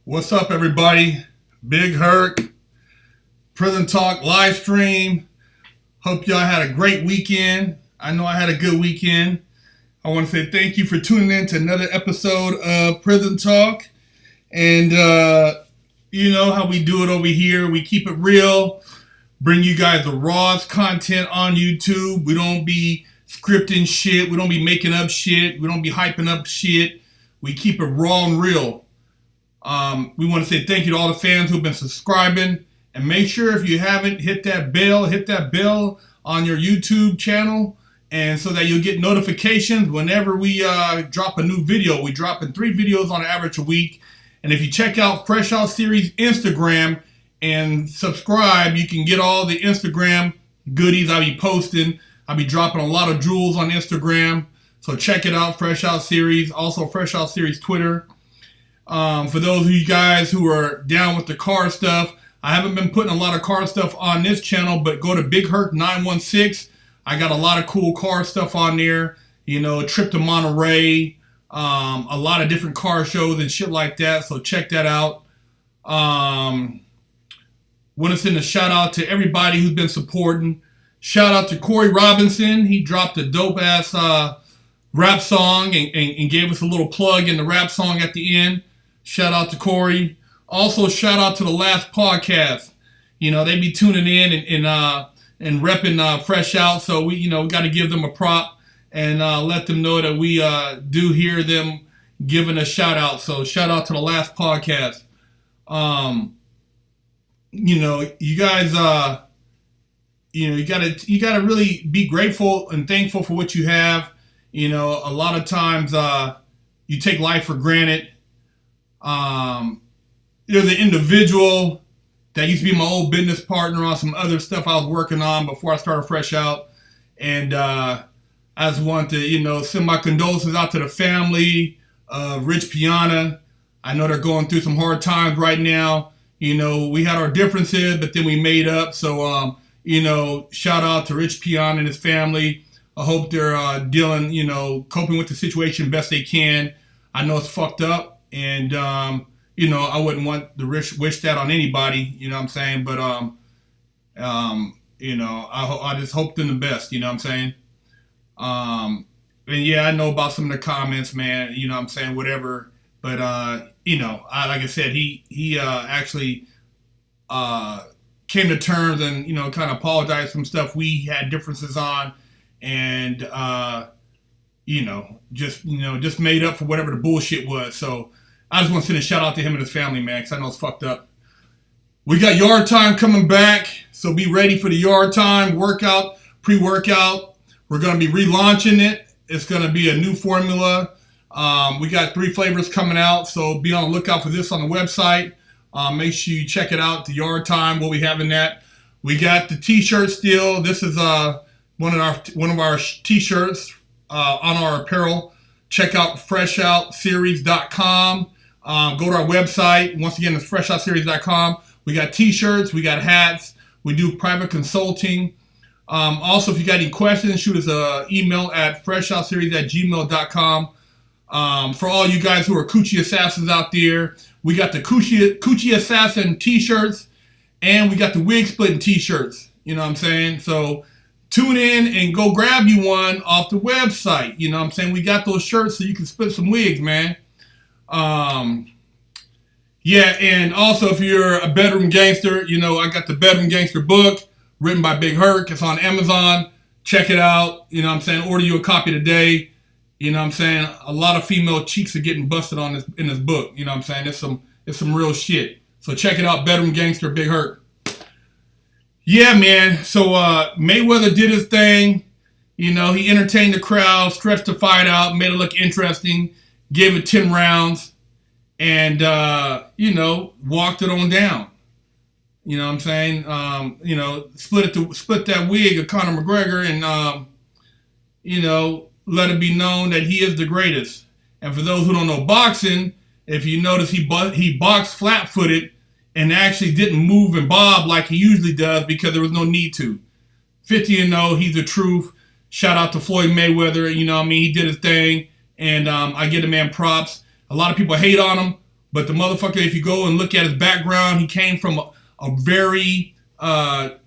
What's up, everybody? Big Hurt, Prison Talk live stream. Hope y'all had a great weekend. I know I had a good weekend. I want to say thank you for tuning in to another episode of Prison Talk. And you know how we do it over here. We keep it real, bring you guys the rawest content on YouTube. We don't be scripting shit. We don't be making up shit. We don't be hyping up shit. We keep it raw and real. We want to say thank you to all the fans who've been subscribing, and make sure if you haven't, hit that bell on your YouTube channel, and so that you'll get notifications whenever we drop a new video. We drop in 3 videos on average a week, and if you check out Fresh Out Series Instagram and subscribe, you can get all the Instagram goodies I'll be posting. I'll be dropping a lot of jewels on Instagram, so check it out, Fresh Out Series. Also Fresh Out Series Twitter. For those of you guys who are down with the car stuff, I haven't been putting a lot of car stuff on this channel, but go to Big Hurt 916. I got a lot of cool car stuff on there. You know, a trip to Monterey, a lot of different car shows and shit like that. So check that out. Want to send a shout out to everybody who's been supporting. Shout out to Corey Robinson. He dropped a dope ass rap song and gave us a little plug in the rap song at the end. Shout out to Corey. Also, shout out to the last podcast. You know, they be tuning in and repping Fresh Out. So we got to give them a prop and let them know that we do hear them giving a shout out. So shout out to the last podcast. You guys, you gotta really be grateful and thankful for what you have. You know, a lot of times you take life for granted. There's an individual that used to be my old business partner on some other stuff I was working on before I started Fresh Out. And I just want to, send my condolences out to the family of Rich Piana. I know they're going through some hard times right now. You know, we had our differences, but then we made up. So, shout out to Rich Piana and his family. I hope they're dealing, coping with the situation best they can. I know it's fucked up. And, I wouldn't want to wish that on anybody, you know what I'm saying? But, I just hope them the best, you know what I'm saying? And yeah, I know about some of the comments, man, you know what I'm saying, whatever. But, like I said, he actually came to terms and, kind of apologized for some stuff we had differences on. And, just made up for whatever the bullshit was. So I just want to send a shout out to him and his family, man, because I know it's fucked up. We got Yard Time coming back, so be ready for the Yard Time workout, pre-workout. We're going to be relaunching it. It's going to be a new formula. We got 3 flavors coming out, so be on the lookout for this on the website. Make sure you check it out, the Yard Time. We'll be having that. We got the T-shirt still. This is one of our T-shirts on our apparel. Check out freshoutseries.com. Go to our website. Once again, it's freshoutseries.com. We got T-shirts. We got hats. We do private consulting. Also, if you got any questions, shoot us an email at freshoutseries@gmail.com. For all you guys who are coochie assassins out there, we got the coochie assassin T-shirts, and we got the wig splitting T-shirts. You know what I'm saying? So tune in and go grab you one off the website. You know what I'm saying? We got those shirts so you can split some wigs, man. Yeah, and also if you're a bedroom gangster, I got the Bedroom Gangster book written by Big Hurt. It's on Amazon. Check it out. You know what I'm saying? Order you a copy today. You know what I'm saying? A lot of female cheeks are getting busted in this book. You know what I'm saying? It's some real shit. So check it out, Bedroom Gangster, Big Hurt. Yeah, man. So Mayweather did his thing. He entertained the crowd, stretched the fight out, made it look interesting, gave it 10 rounds, and, walked it on down. You know what I'm saying? Split that wig of Conor McGregor and, let it be known that he is the greatest. And for those who don't know boxing, if you notice, he boxed flat-footed and actually didn't move and bob like he usually does because there was no need to. 50-0, he's the truth. Shout out to Floyd Mayweather. He did his thing. And I give the man props. A lot of people hate on him, But the motherfucker, if you go and look at his background, he came from a very, a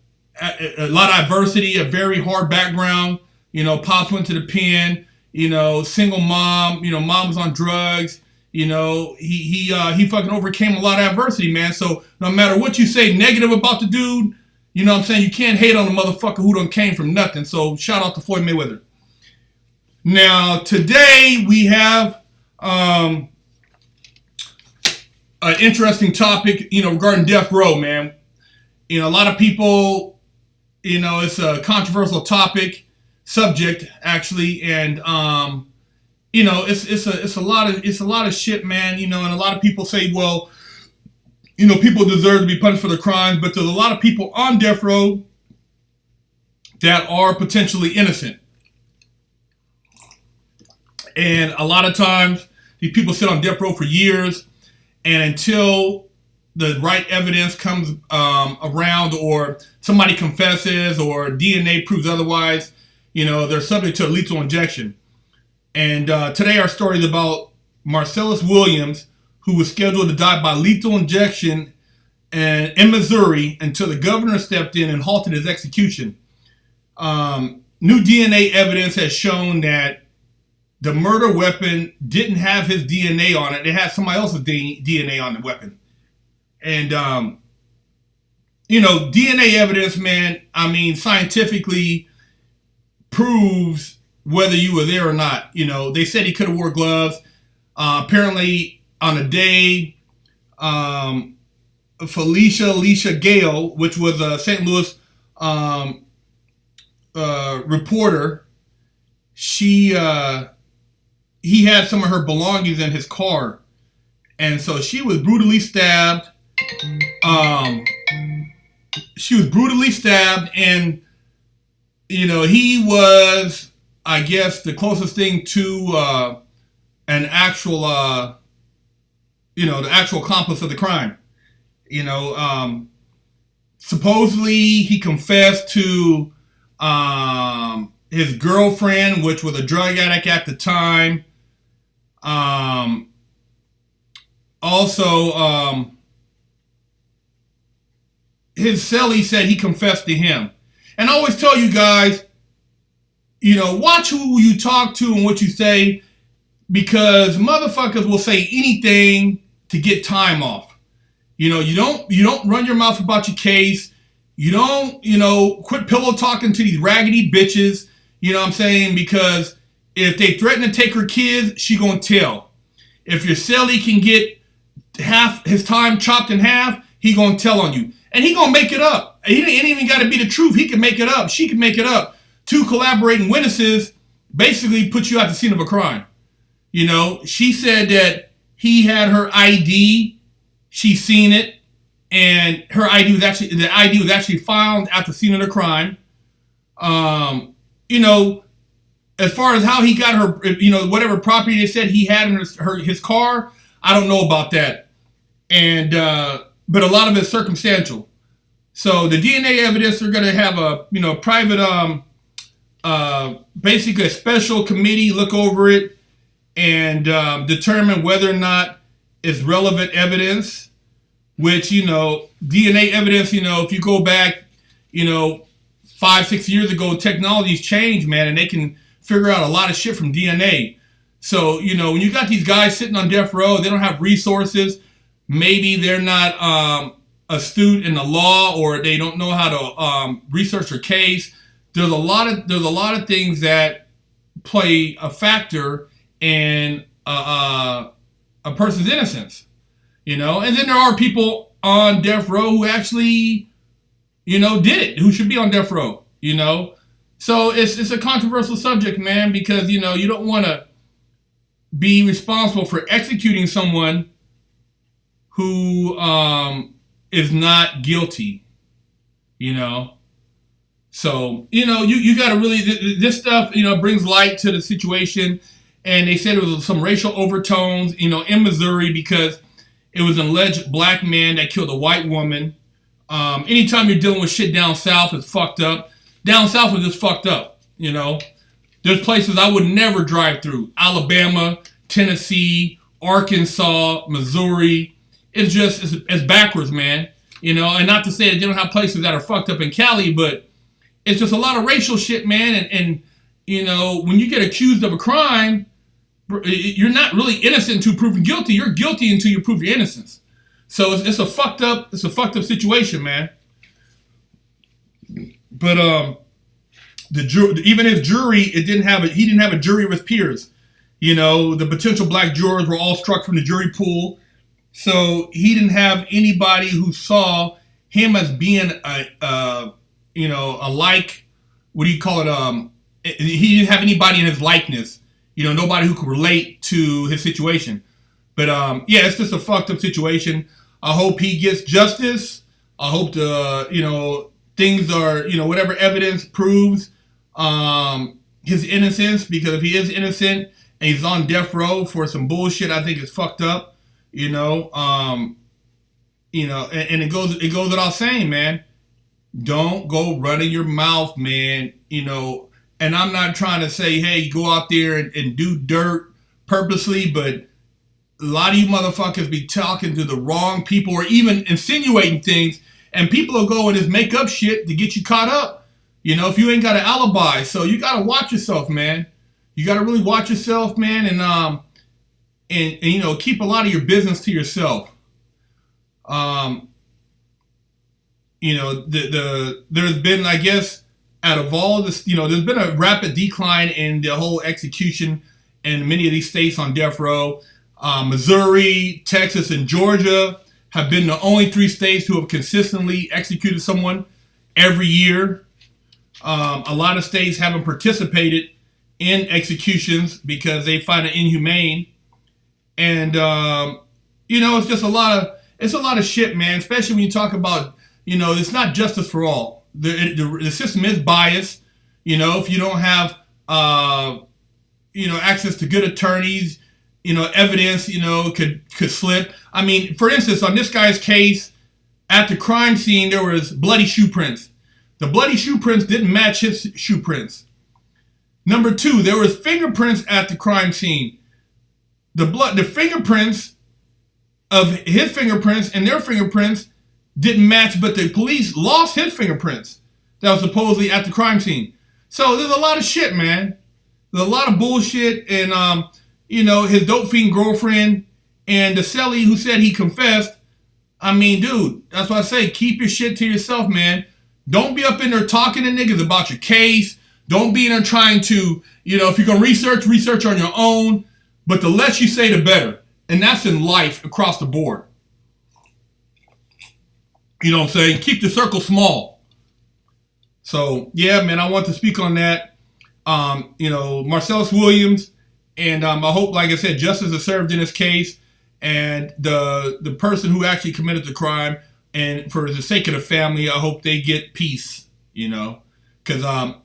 lot of adversity, a very hard background. You know, pops went to the pen, you know, single mom, you know, mom was on drugs. You know, he fucking overcame a lot of adversity, man. So no matter what you say negative about the dude, you know what I'm saying, you can't hate on the motherfucker who done came from nothing. So shout out to Floyd Mayweather. Now, today we have an interesting topic, you know, regarding death row, man. You know, a lot of people, you know, it's a controversial subject, actually, and you know, it's a lot of shit, man. You know, and a lot of people say, well, you know, people deserve to be punished for their crimes, but there's a lot of people on death row that are potentially innocent. And a lot of times, these people sit on death row for years, and until the right evidence comes around, or somebody confesses, or DNA proves otherwise, you know, they're subject to a lethal injection. And today our story is about Marcellus Williams, who was scheduled to die by lethal injection in Missouri until the governor stepped in and halted his execution. New DNA evidence has shown that the murder weapon didn't have his DNA on it. It had somebody else's DNA on the weapon. And, you know, DNA evidence, man, I mean, scientifically proves whether you were there or not. You know, they said he could have wore gloves. Apparently, on a day, Felicia Gayle, which was a St. Louis reporter, he had some of her belongings in his car, and so she was brutally stabbed. And you know, he was, I guess, the closest thing to an actual, you know, the actual accomplice of the crime. You know, supposedly he confessed to his girlfriend, which was a drug addict at the time. Also, his cellie said he confessed to him. And I always tell you guys, you know, watch who you talk to and what you say, because motherfuckers will say anything to get time off. You know, you don't run your mouth about your case. You don't, you know, quit pillow talking to these raggedy bitches. You know what I'm saying? Because if they threaten to take her kids, she gonna tell. If your cellie can get half his time chopped in half, he gonna tell on you. And he gonna make it up. It ain't even gotta be the truth. He can make it up. She can make it up. Two collaborating witnesses basically put you at the scene of a crime. You know, she said that he had her ID. She seen it. And the ID was actually found at the scene of the crime. You know, as far as how he got her, you know, whatever property they said he had in his car, I don't know about that. And, but a lot of it's circumstantial. So the DNA evidence, they're going to have a, you know, private, basically a special committee look over it and determine whether or not it's relevant evidence. Which, you know, DNA evidence, you know, if you go back, you know, 5-6 years ago, technology's changed, man, and they can figure out a lot of shit from DNA. So, you know, when you got these guys sitting on death row, they don't have resources. Maybe they're not astute in the law, or they don't know how to research their case. There's a lot of things that play a factor in a person's innocence. You know, and then there are people on death row who actually, you know, did it, who should be on death row, you know. So it's a controversial subject, man, because, you know, you don't want to be responsible for executing someone who is not guilty, you know. So, you know, you got to really, this stuff, you know, brings light to the situation. And they said it was some racial overtones, you know, in Missouri, because it was an alleged black man that killed a white woman. Anytime you're dealing with shit down south, it's fucked up. Down south is just fucked up, you know. There's places I would never drive through. Alabama, Tennessee, Arkansas, Missouri. It's backwards, man. And not to say that they don't have places that are fucked up in Cali, but it's just a lot of racial shit, man. And when you get accused of a crime, you're not really innocent until proven guilty. You're guilty until you prove your innocence. So it's a fucked up situation, man. But even his jury, he didn't have a jury of his peers. The potential black jurors were all struck from the jury pool. So he didn't have anybody who saw him as being a like, what do you call it? He didn't have anybody in his likeness. Nobody who could relate to his situation. But it's just a fucked up situation. I hope he gets justice. I hope things are, whatever evidence proves his innocence, because if he is innocent and he's on death row for some bullshit, I think it's fucked up. And it goes without saying, man. Don't go running your mouth, man. And I'm not trying to say, hey, go out there and do dirt purposely, but a lot of you motherfuckers be talking to the wrong people or even insinuating things, and people will go and just make up shit to get you caught up. If you ain't got an alibi. So you got to watch yourself, man. You got to really watch yourself, man, and keep a lot of your business to yourself. There's been, I guess, out of all this, there's been a rapid decline in the whole execution in many of these states on death row. Missouri, Texas, and Georgia have been the only 3 states who have consistently executed someone every year. A lot of states haven't participated in executions because they find it inhumane. And, it's just a lot of shit, man, especially when you talk about, it's not justice for all. The system is biased. If you don't have, access to good attorneys, evidence, could slip. I mean, for instance, on this guy's case, at the crime scene, there was bloody shoe prints. The bloody shoe prints didn't match his shoe prints. Number 2, there was fingerprints at the crime scene. The fingerprints of his fingerprints and their fingerprints didn't match, but the police lost his fingerprints that was supposedly at the crime scene. So there's a lot of shit, man. There's a lot of bullshit, and his dope fiend girlfriend and the cellie who said he confessed. I mean, dude, that's why I say keep your shit to yourself, man. Don't be up in there talking to niggas about your case. Don't be in there trying to, if you're gonna research on your own. But the less you say, the better, and that's in life across the board. You know what I'm saying? Keep the circle small. So, yeah, man, I want to speak on that. Marcellus Williams, and I hope, like I said, justice is served in this case, and the person who actually committed the crime, and for the sake of the family, I hope they get peace, because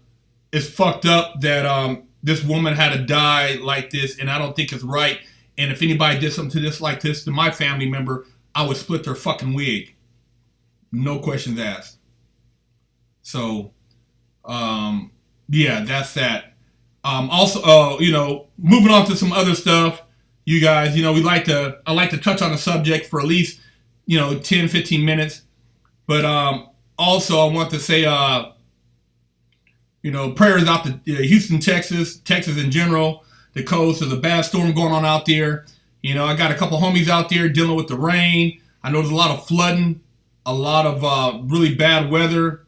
it's fucked up that this woman had to die like this, and I don't think it's right. And if anybody did something to this like this to my family member, I would split their fucking wig. No questions asked. So, that's that. Also, moving on to some other stuff, you guys, I like to touch on the subject for at least, 10, 15 minutes. But also I want to say, prayers out to Houston, Texas in general, the coast. There's a bad storm going on out there. I got a couple homies out there dealing with the rain. I know there's a lot of flooding, a lot of really bad weather.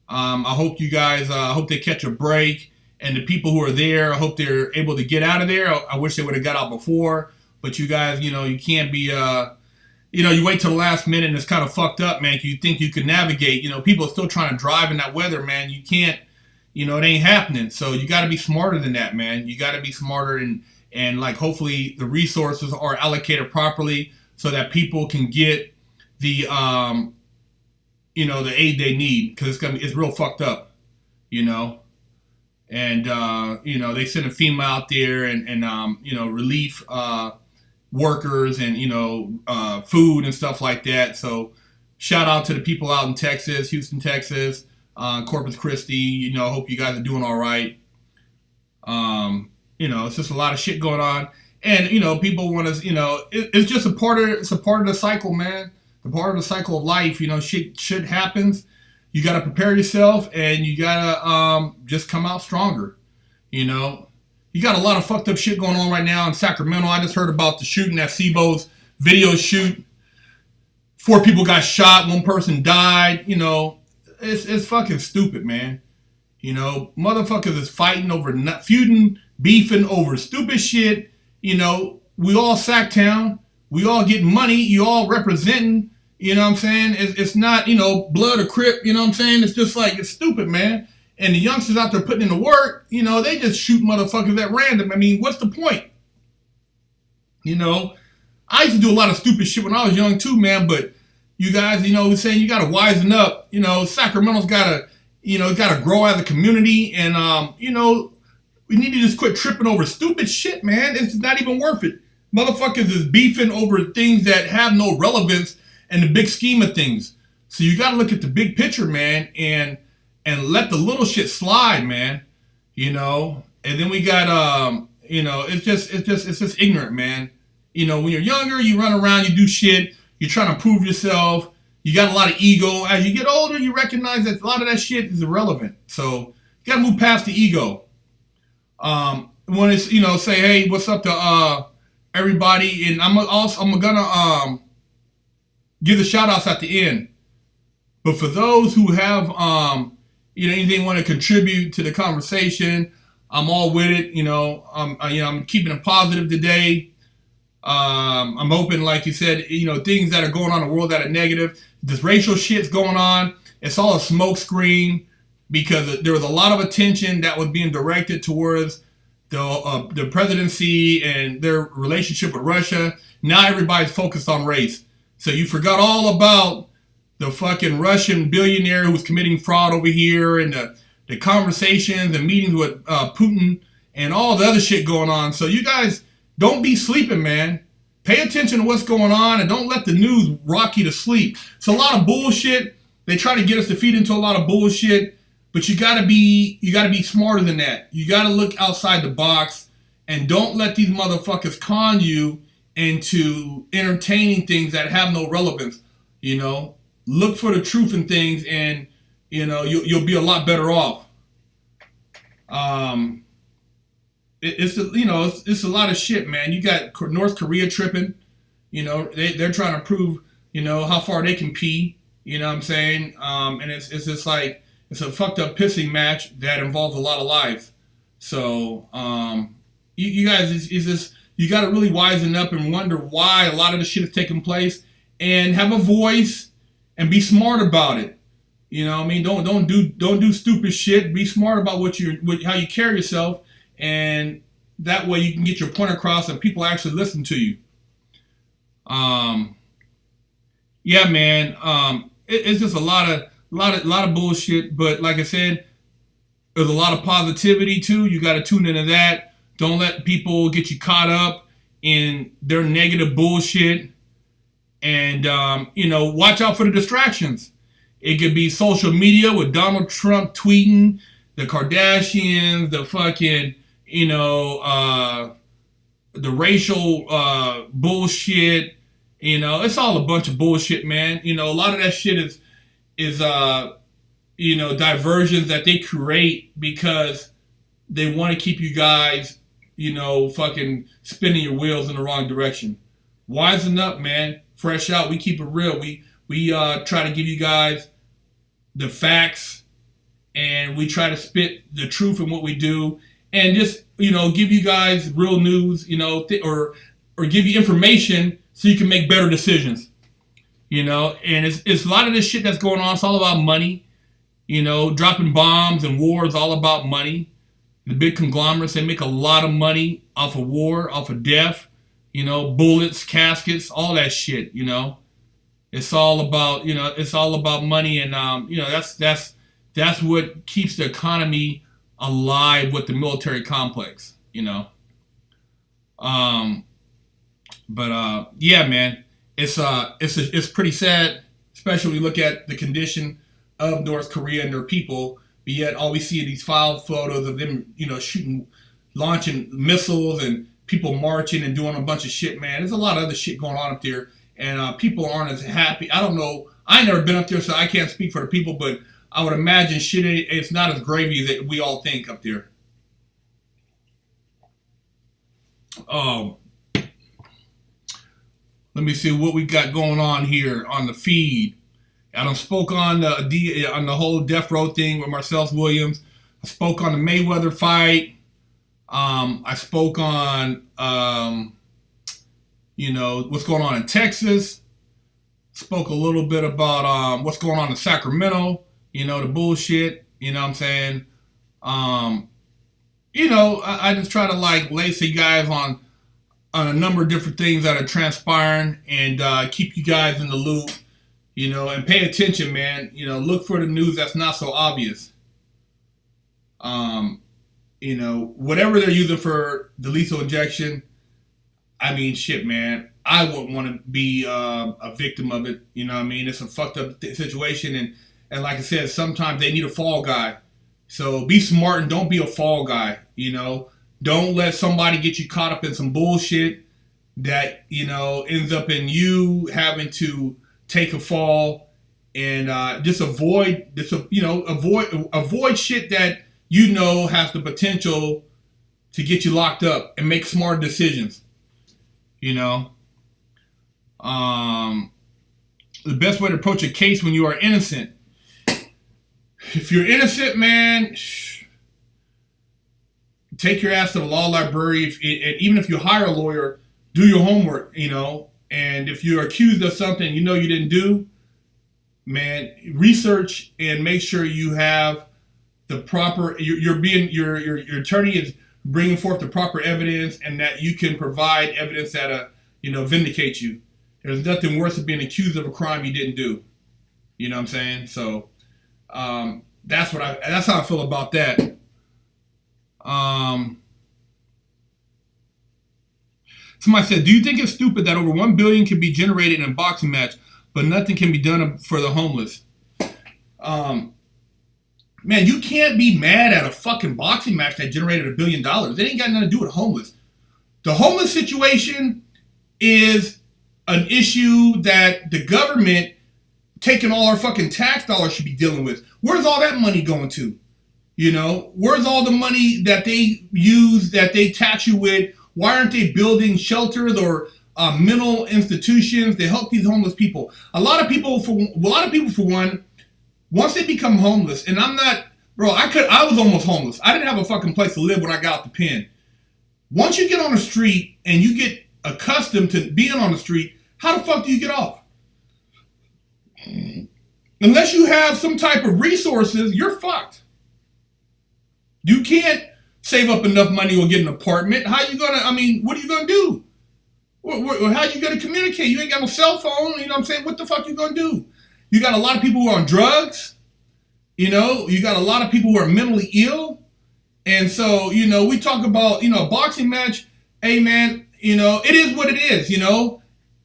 I hope you guys, I hope they catch a break. And the people who are there, I hope they're able to get out of there. I wish they would have got out before. But you guys, you can't be, you wait till the last minute and it's kind of fucked up, man. You think you could navigate. People are still trying to drive in that weather, man. You can't, it ain't happening. So you got to be smarter than that, man. You got to be smarter and hopefully the resources are allocated properly so that people can get the, the aid they need, because it's real fucked up, And, they sent a FEMA out there and relief workers and, food and stuff like that. So shout out to the people out in Texas, Houston, Texas, Corpus Christi. Hope you guys are doing all right. It's just a lot of shit going on. And people want to, it's just a part of the cycle, man. The part of the cycle of life. Shit happens. You got to prepare yourself, and you got to just come out stronger. You got a lot of fucked up shit going on right now in Sacramento. I just heard about the shooting at Sebo's video shoot. 4 people got shot. 1 person died. It's fucking stupid, man. Motherfuckers is fighting over, feuding, beefing over stupid shit. We all Sacktown. We all getting money. You all representing. You know what I'm saying? It's not, blood or crip. You know what I'm saying? It's just like, it's stupid, man. And the youngsters out there putting in the work, they just shoot motherfuckers at random. I mean, what's the point? I used to do a lot of stupid shit when I was young too, man. But you guys, we're saying you got to wisen up. Sacramento's got to grow as a community. And, we need to just quit tripping over stupid shit, man. It's not even worth it. Motherfuckers is beefing over things that have no relevance in the big scheme of things. So you got to look at the big picture, man, and let the little shit slide, man. And then we got, it's just ignorant, man. When you're younger, you run around, you do shit, you're trying to prove yourself, you got a lot of ego. As you get older, you recognize that a lot of that shit is irrelevant. So you got to move past the ego. When it's, say, hey, what's up to everybody, and I'm gonna give the shout outs at the end. But for those who have anything want to contribute to the conversation, I'm all with it. I'm keeping it positive today. I'm hoping, like you said, things that are going on in the world that are negative. This racial shit's going on. It's all a smoke screen because there was a lot of attention that was being directed towards the presidency and their relationship with Russia. Now everybody's focused on race. So you forgot all about the fucking Russian billionaire who was committing fraud over here, and the conversations and meetings with Putin and all the other shit going on. So you guys don't be sleeping, man. Pay attention to what's going on and don't let the news rock you to sleep. It's a lot of bullshit. They try to get us to feed into a lot of bullshit, but you gotta be smarter than that. You gotta look outside the box and don't let these motherfuckers con you into entertaining things that have no relevance. Look for the truth in things, and you'll be a lot better off. It's a lot of shit, man. You got North Korea tripping. They're trying to prove how far they can pee. You know what I'm saying? And it's just like, it's a fucked up pissing match that involves a lot of lives. So you guys, you got to really wisen up and wonder why a lot of the shit is taking place, and have a voice and be smart about it. Don't do stupid shit. Be smart about how you carry yourself, and that way you can get your point across and people actually listen to you. Yeah, man. It's just a lot of bullshit. But like I said, there's a lot of positivity too. You got to tune into that. Don't let people get you caught up in their negative bullshit. And, watch out for the distractions. It could be social media with Donald Trump tweeting, the Kardashians, the fucking, the racial bullshit. It's all a bunch of bullshit, man. A lot of that shit is diversions that they create because they want to keep you guys, fucking spinning your wheels in the wrong direction. Wisen up, man. Fresh out. We keep it real. We try to give you guys the facts, and we try to spit the truth in what we do, and just give you guys real news, or give you information so you can make better decisions. And it's a lot of this shit that's going on. It's all about money. Dropping bombs and wars, all about money. The big conglomerates, they make a lot of money off of war, off of death. Bullets, caskets, all that shit. It's all about it's all about money, and that's what keeps the economy alive with the military complex. But yeah, man, it's pretty sad, especially when we look at the condition of North Korea and their people. But yet, all we see are these file photos of them, shooting, launching missiles, and people marching and doing a bunch of shit, man. There's a lot of other shit going on up there, and people aren't as happy. I don't know. I ain't never been up there, so I can't speak for the people, but I would imagine shit, it's not as gravy that we all think up there. Let me see what we got going on here on the feed. I done spoke on the whole death row thing with Marcellus Williams. I spoke on the Mayweather fight. I spoke on what's going on in Texas. Spoke a little bit about what's going on in Sacramento. The bullshit. You know what I'm saying? I just try to lace you guys on a number of different things that are transpiring and keep you guys in the loop. And pay attention, man. Look for the news that's not so obvious. Whatever they're using for the lethal injection, I mean, shit, man. I wouldn't want to be a victim of it. It's a fucked up situation. And like I said, sometimes they need a fall guy. So be smart and don't be a fall guy. Don't let somebody get you caught up in some bullshit that, ends up in you having to take a fall, and just avoid shit that has the potential to get you locked up, and make smart decisions. The best way to approach a case when you are innocent. If you're innocent, man, take your ass to the law library. And even if you hire a lawyer, do your homework, And if you're accused of something you didn't do, man, research and make sure you have the proper. Your attorney is bringing forth the proper evidence, and that you can provide evidence that vindicate you. There's nothing worse than being accused of a crime you didn't do. You know what I'm saying? So that's how I feel about that. Somebody said, do you think it's stupid that over $1 billion can be generated in a boxing match, but nothing can be done for the homeless? Man, you can't be mad at a fucking boxing match that generated $1 billion. It ain't got nothing to do with homeless. The homeless situation is an issue that the government, taking all our fucking tax dollars, should be dealing with. Where's all that money going to? Where's all the money that they use, that they tax you with? Why aren't they building shelters or mental institutions to help these homeless people? A lot of people, for one, once they become homeless, and I'm not, bro, I was almost homeless. I didn't have a fucking place to live when I got out the pen. Once you get on the street and you get accustomed to being on the street, how the fuck do you get off? Unless you have some type of resources, you're fucked. You can't save up enough money or get an apartment. What are you gonna do? How you gonna communicate? You ain't got no cell phone. You know what I'm saying? What the fuck you gonna do? You got a lot of people who are on drugs. You got a lot of people who are mentally ill. And so, we talk about, a boxing match. Hey, man, it is what it is,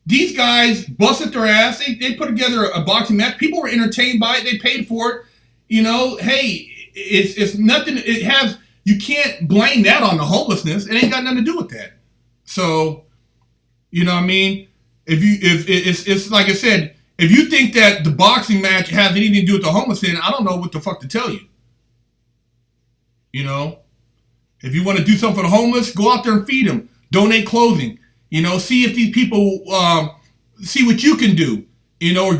These guys busted their ass. They put together a boxing match. People were entertained by it. They paid for it. Hey, it's nothing. You can't blame that on the homelessness. It ain't got nothing to do with that. So, If it's like I said, if you think that the boxing match has anything to do with the homeless thing, I don't know what the fuck to tell you. If you want to do something for the homeless, go out there and feed them. Donate clothing. See if these people, see what you can do. Or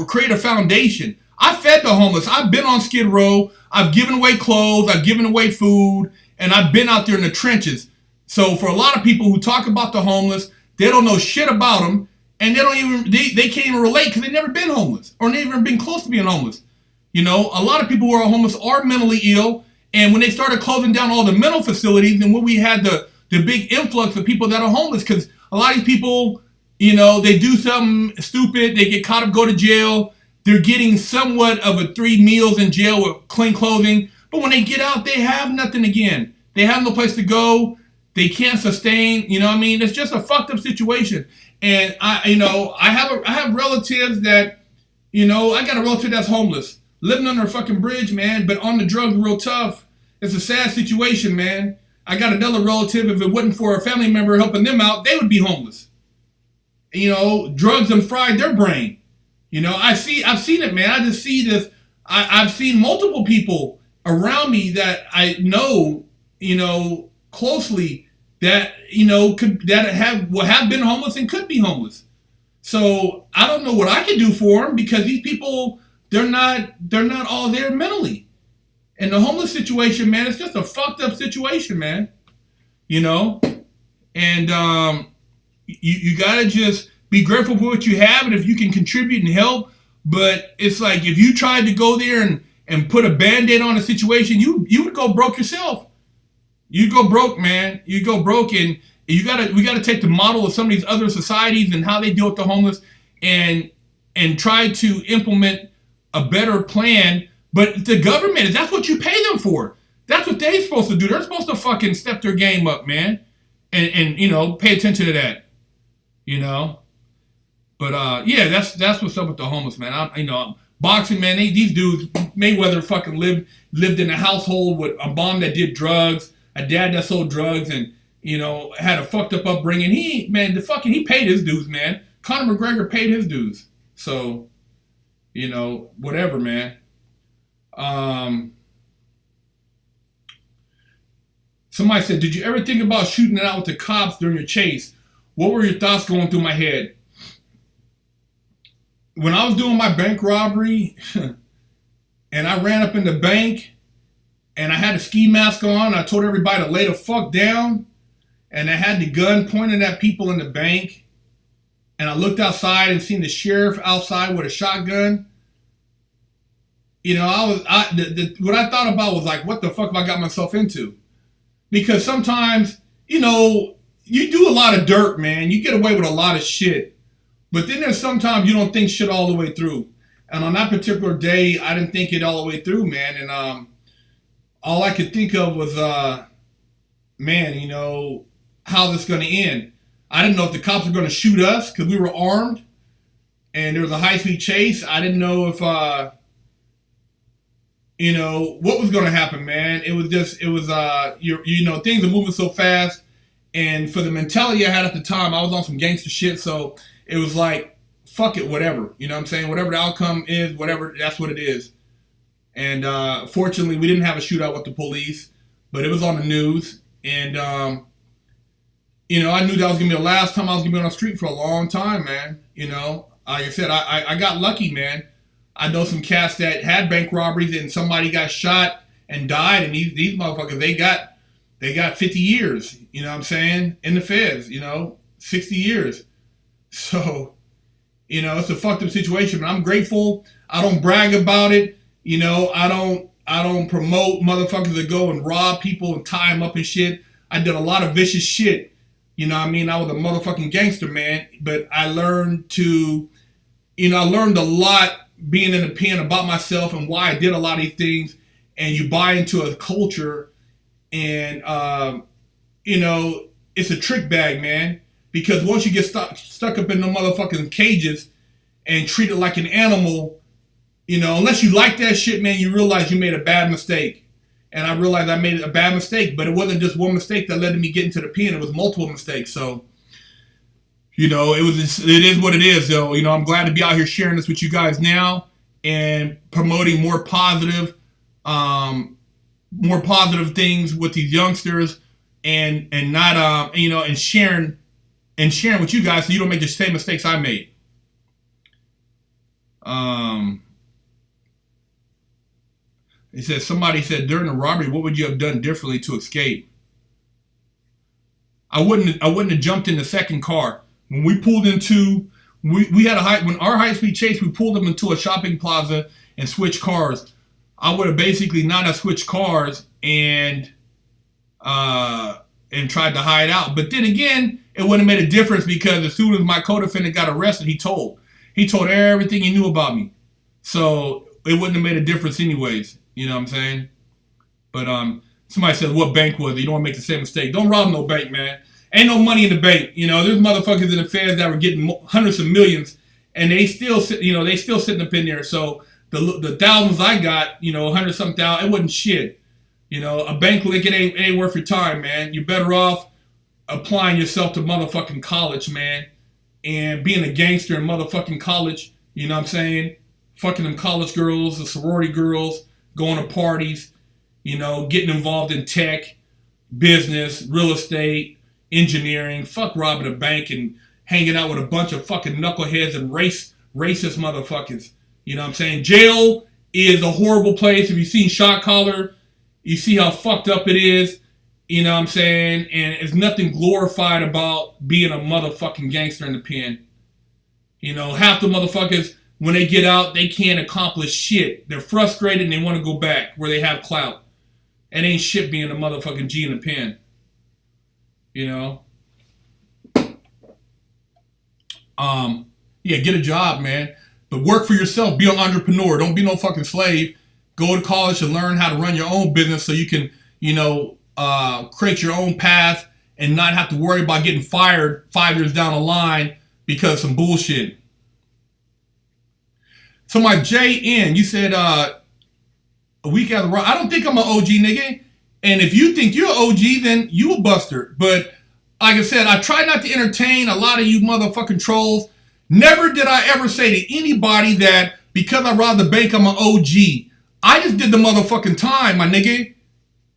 create a foundation. I fed the homeless. I've been on Skid Row. I've given away clothes. I've given away food. And I've been out there in the trenches. So for a lot of people who talk about the homeless, they don't know shit about them. And they can't even relate because they've never been homeless. Or they've never been close to being homeless. A lot of people who are homeless are mentally ill. And when they started closing down all the mental facilities, and when we had the big influx of people that are homeless, because a lot of these people, they do something stupid, they get caught up, go to jail, they're getting somewhat of a 3 meals in jail with clean clothing, but when they get out, they have nothing again. They have no place to go, they can't sustain, it's just a fucked up situation. And I have relatives that, I got a relative that's homeless, living under a fucking bridge, man, but on the drugs real tough. It's a sad situation, man. I got another relative, if it wasn't for a family member helping them out, they would be homeless. You know, drugs have fried their brain. You know, I've seen it, man. I just see this. I've seen multiple people around me that I know, you know, closely that, you know, have been homeless and could be homeless. So I don't know what I can do for them, because these people, they're not all there mentally. And the homeless situation, man, it's just a fucked up situation, man. You know, and you gotta just be grateful for what you have, and if you can contribute and help. But it's like, if you tried to go there and put a Band-Aid on a situation, you would go broke yourself. You go broke, man. You go broke, and we gotta take the model of some of these other societies and how they deal with the homeless, and try to implement a better plan. But the government, that's what you pay them for. That's what they're supposed to do. They're supposed to fucking step their game up, man, and you know, pay attention to that, you know. But yeah, that's what's up with the homeless, man. You know, boxing, man. These dudes, Mayweather fucking lived in a household with a mom that did drugs, a dad that sold drugs, and, you know, had a fucked up upbringing. He paid his dues, man. Conor McGregor paid his dues. So, you know, whatever, man. Somebody said, did you ever think about shooting it out with the cops during your chase? What were your thoughts going through my head? When I was doing my bank robbery and I ran up in the bank and I had a ski mask on, I told everybody to lay the fuck down, and I had the gun pointed at people in the bank, and I looked outside and seen the sheriff outside with a shotgun. You know, what I thought about was like, what the fuck have I got myself into? Because sometimes, you know, you do a lot of dirt, man. You get away with a lot of shit. But then there's sometimes you don't think shit all the way through. And on that particular day, I didn't think it all the way through, man. And all I could think of was, man, you know, how's this going to end? I didn't know if the cops were going to shoot us because we were armed and there was a high-speed chase. I didn't know if, you know, what was going to happen, man. You know, things are moving so fast. And for the mentality I had at the time, I was on some gangster shit. So it was like, fuck it, whatever. You know what I'm saying? Whatever the outcome is, whatever, that's what it is. And fortunately, we didn't have a shootout with the police, but it was on the news. And, you know, I knew that was going to be the last time I was going to be on the street for a long time, man. You know, like I said, I got lucky, man. I know some cats that had bank robberies and somebody got shot and died, and these motherfuckers, they got 50 years, you know what I'm saying, in the feds, you know, 60 years. So, you know, it's a fucked up situation, but I'm grateful. I don't brag about it. You know, I don't promote motherfuckers that go and rob people and tie them up and shit. I did a lot of vicious shit. You know what I mean? I was a motherfucking gangster, man. But I learned I learned a lot being in the pen about myself and why I did a lot of these things. And you buy into a culture and, you know, it's a trick bag, man. Because once you get stuck up in the motherfucking cages and treated like an animal, you know, unless you like that shit, man, you realize you made a bad mistake. And I realized I made a bad mistake, but it wasn't just one mistake that led to me getting to the pen. It was multiple mistakes. So, you know, it is what it is, though. You know, I'm glad to be out here sharing this with you guys now and promoting more positive things with these youngsters and not, you know, and sharing with you guys so you don't make the same mistakes I made. It says, somebody said, during the robbery, what would you have done differently to escape? I wouldn't have jumped in the second car. When we pulled into, when our high-speed chase, we pulled them into a shopping plaza and switched cars. I would have basically not have switched cars and tried to hide out. But then again, it wouldn't have made a difference because as soon as my co-defendant got arrested, he told everything he knew about me. So it wouldn't have made a difference anyways. You know what I'm saying? But somebody said, what bank was it? You don't want to make the same mistake. Don't rob no bank, man. Ain't no money in the bank. You know, there's motherfuckers in the feds that were getting hundreds of millions, and they still sitting up in there. So the thousands I got, you know, 100-something thousand, it wasn't shit. You know, a bank lick, it ain't worth your time, man. You're better off applying yourself to motherfucking college, man, and being a gangster in motherfucking college. You know what I'm saying? Fucking them college girls, the sorority girls, going to parties, you know, getting involved in tech, business, real estate, engineering. Fuck robbing a bank and hanging out with a bunch of fucking knuckleheads and racist motherfuckers. You know what I'm saying? Jail is a horrible place. If you've seen Shot Caller, you see how fucked up it is. You know what I'm saying? And it's nothing glorified about being a motherfucking gangster in the pen. You know, half the motherfuckers, when they get out, they can't accomplish shit. They're frustrated and they want to go back where they have clout. It ain't shit being a motherfucking G in the pen. You know? Yeah, get a job, man. But work for yourself. Be an entrepreneur. Don't be no fucking slave. Go to college and learn how to run your own business so you can, you know, create your own path and not have to worry about getting fired 5 years down the line because of some bullshit. So my JN, you said a week out of the rock. I don't think I'm an OG nigga. And if you think you're an OG, then you a buster. But like I said, I try not to entertain a lot of you motherfucking trolls. Never did I ever say to anybody that because I robbed the bank, I'm an OG. I just did the motherfucking time, my nigga.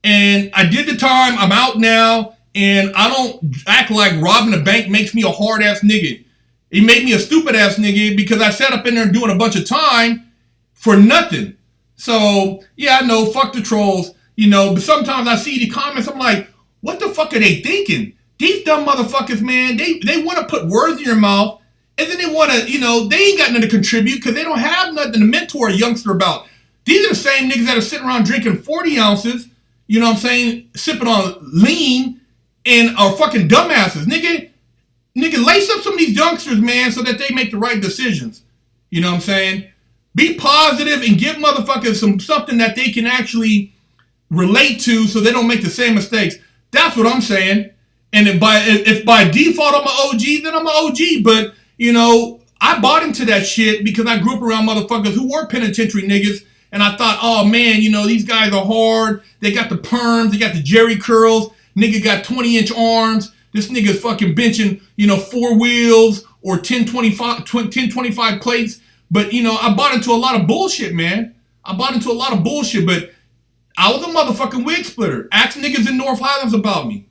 And I did the time. I'm out now. And I don't act like robbing a bank makes me a hard-ass nigga. It made me a stupid-ass nigga because I sat up in there doing a bunch of time for nothing. So, yeah, I know, fuck the trolls. You know, but sometimes I see the comments, I'm like, what the fuck are they thinking? These dumb motherfuckers, man, they want to put words in your mouth, and then they want to, you know, they ain't got nothing to contribute because they don't have nothing to mentor a youngster about. These are the same niggas that are sitting around drinking 40 ounces, you know what I'm saying, sipping on lean, and are fucking dumbasses. Nigga, lace up some of these youngsters, man, so that they make the right decisions. You know what I'm saying? Be positive and give motherfuckers something that they can actually relate to so they don't make the same mistakes. That's what I'm saying. And if by default I'm an OG, then I'm an OG. But, you know, I bought into that shit because I grew up around motherfuckers who were penitentiary niggas. And I thought, oh, man, you know, these guys are hard. They got the perms. They got the jerry curls. Nigga got 20-inch arms. This nigga's fucking benching, you know, 4 wheels or 1025 plates. But, you know, I bought into a lot of bullshit, man. I bought into a lot of bullshit, but I was a motherfucking wig splitter. Ask niggas in North Highlands about me.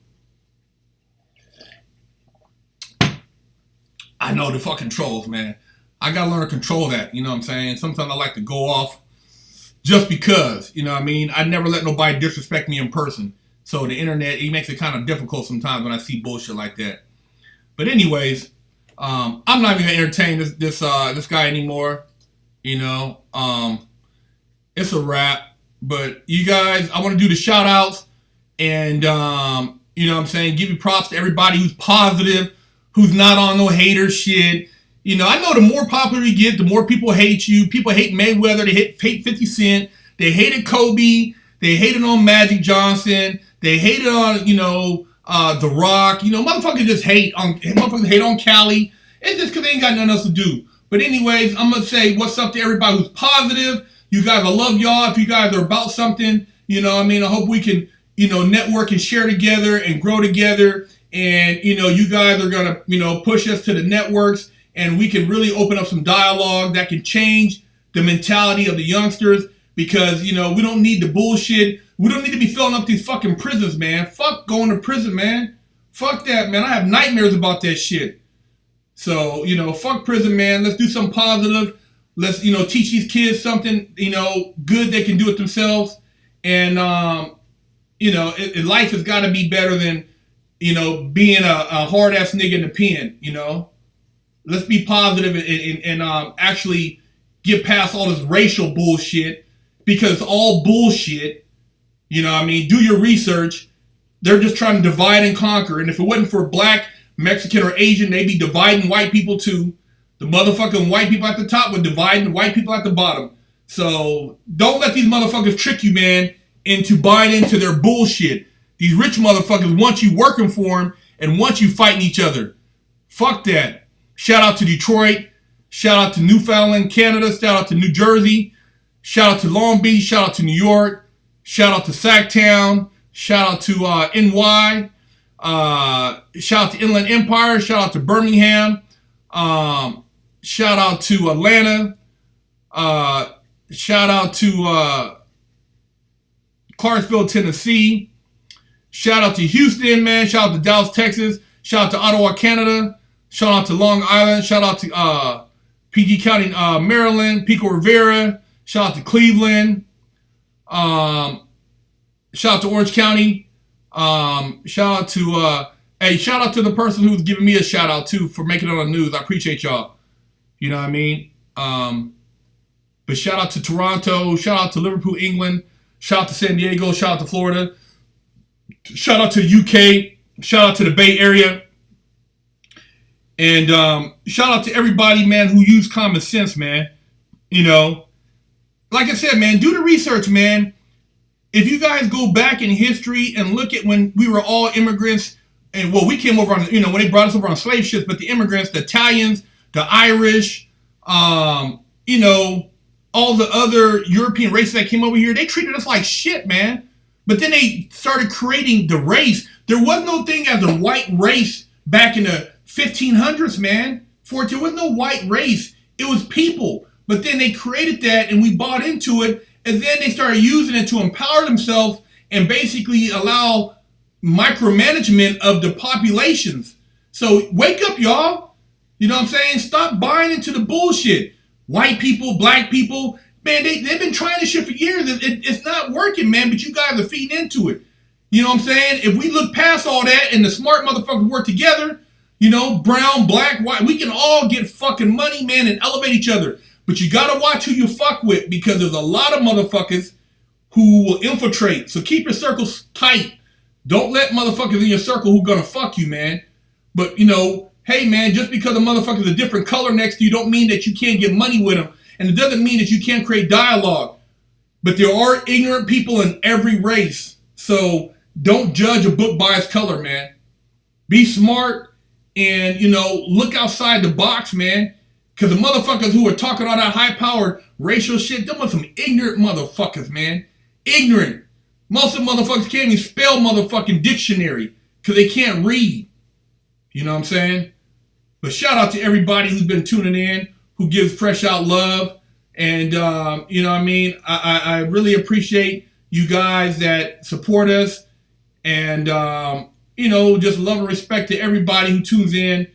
I know the fucking trolls, man. I gotta learn to control that, you know what I'm saying? Sometimes I like to go off just because, you know what I mean? I never let nobody disrespect me in person. So the internet, it makes it kind of difficult sometimes when I see bullshit like that. But anyways, I'm not even gonna entertain this guy anymore. You know, it's a wrap. But you guys, I want to do the shout outs and you know what I'm saying, give you props to everybody who's positive, who's not on no hater shit. You know, I know the more popular you get, the more people hate you. People hate Mayweather, they hate 50 Cent, they hated Kobe, they hated on Magic Johnson, they hated on, you know, The Rock. You know, motherfuckers just hate on Cali. It's just because they ain't got nothing else to do. But anyways, I'm going to say what's up to everybody who's positive. You guys, I love y'all. If you guys are about something, you know what I mean, I hope we can, you know, network and share together and grow together. And, you know, you guys are going to, you know, push us to the networks and we can really open up some dialogue that can change the mentality of the youngsters because, you know, we don't need the bullshit. We don't need to be filling up these fucking prisons, man. Fuck going to prison, man. Fuck that, man. I have nightmares about that shit. So, you know, fuck prison, man. Let's do something positive. Let's, you know, teach these kids something, you know, good they can do it themselves. And, you know, life has got to be better than, you know, being a hard-ass nigga in the pen, you know. Let's be positive and actually get past all this racial bullshit because it's all bullshit. You know what I mean? Do your research. They're just trying to divide and conquer. And if it wasn't for black, Mexican, or Asian, they'd be dividing white people too. The motherfucking white people at the top would divide the white people at the bottom. So don't let these motherfuckers trick you, man, into buying into their bullshit. These rich motherfuckers want you working for them and want you fighting each other. Fuck that. Shout out to Detroit. Shout out to Newfoundland, Canada. Shout out to New Jersey. Shout out to Long Beach. Shout out to New York. Shout out to Sacktown. Shout out to NY. Shout out to Inland Empire. Shout out to Birmingham. Shout out to Atlanta. Shout out to Clarksville, Tennessee. Shout out to Houston, man. Shout out to Dallas, Texas. Shout out to Ottawa, Canada. Shout out to Long Island. Shout out to PG County, Maryland. Pico Rivera. Shout out to Cleveland. Shout out to Orange County. Shout out to shout out to the person who's giving me a shout out too for making it on the news. I appreciate y'all. You know what I mean? But shout out to Toronto. Shout out to Liverpool, England. Shout out to San Diego. Shout out to Florida. Shout out to the UK. Shout out to the Bay Area. And shout out to everybody, man, who used common sense, man. You know, like I said, man, do the research, man. If you guys go back in history and look at when we were all immigrants, and well, we came over on, you know, when they brought us over on slave ships, but the immigrants, the Italians, the Irish, you know, all the other European races that came over here, they treated us like shit, man. But then they started creating the race. There was no thing as a white race back in the 1500s, man. There was no white race. It was people. But then they created that and we bought into it. And then they started using it to empower themselves and basically allow micromanagement of the populations. So wake up, y'all. You know what I'm saying? Stop buying into the bullshit. White people, black people, man, they've been trying this shit for years. It's not working, man, but you guys are feeding into it. You know what I'm saying? If we look past all that and the smart motherfuckers work together, you know, brown, black, white, we can all get fucking money, man, and elevate each other. But you gotta watch who you fuck with because there's a lot of motherfuckers who will infiltrate. So keep your circles tight. Don't let motherfuckers in your circle who gonna fuck you, man. But, you know, hey, man, just because a motherfucker's a different color next to you don't mean that you can't get money with them. And it doesn't mean that you can't create dialogue. But there are ignorant people in every race. So don't judge a book by its color, man. Be smart and, you know, look outside the box, man. Because the motherfuckers who are talking all that high-powered racial shit, them are some ignorant motherfuckers, man. Ignorant. Most of the motherfuckers can't even spell motherfucking dictionary because they can't read. You know what I'm saying? But shout out to everybody who's been tuning in, who gives Fresh Out love. And, you know what I mean? I really appreciate you guys that support us. And, you know, just love and respect to everybody who tunes in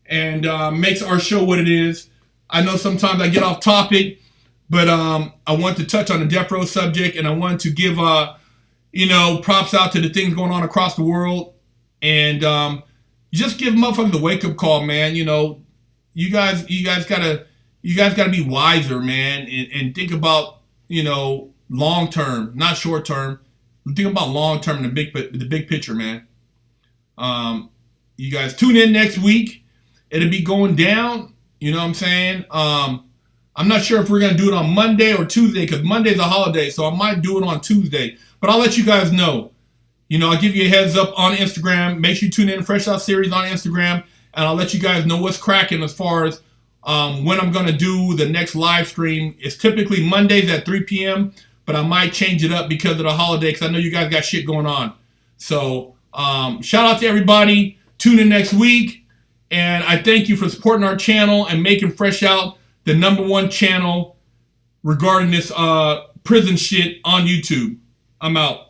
and makes our show what it is. I know sometimes I get off topic, but I want to touch on the death row subject, and I want to give, you know, props out to the things going on across the world, and just give motherfuckers a wake up call, man. You know, you guys gotta be wiser, man, and think about, you know, long term, not short term. Think about long term and the big picture, man. You guys tune in next week. It'll be going down. You know what I'm saying? I'm not sure if we're going to do it on Monday or Tuesday because Monday's a holiday, so I might do it on Tuesday. But I'll let you guys know. You know, I'll give you a heads up on Instagram. Make sure you tune in to Fresh Out Series on Instagram, and I'll let you guys know what's cracking as far as when I'm going to do the next live stream. It's typically Mondays at 3 p.m., but I might change it up because of the holiday because I know you guys got shit going on. So shout out to everybody. Tune in next week. And I thank you for supporting our channel and making Fresh Out the #1 channel regarding this prison shit on YouTube. I'm out.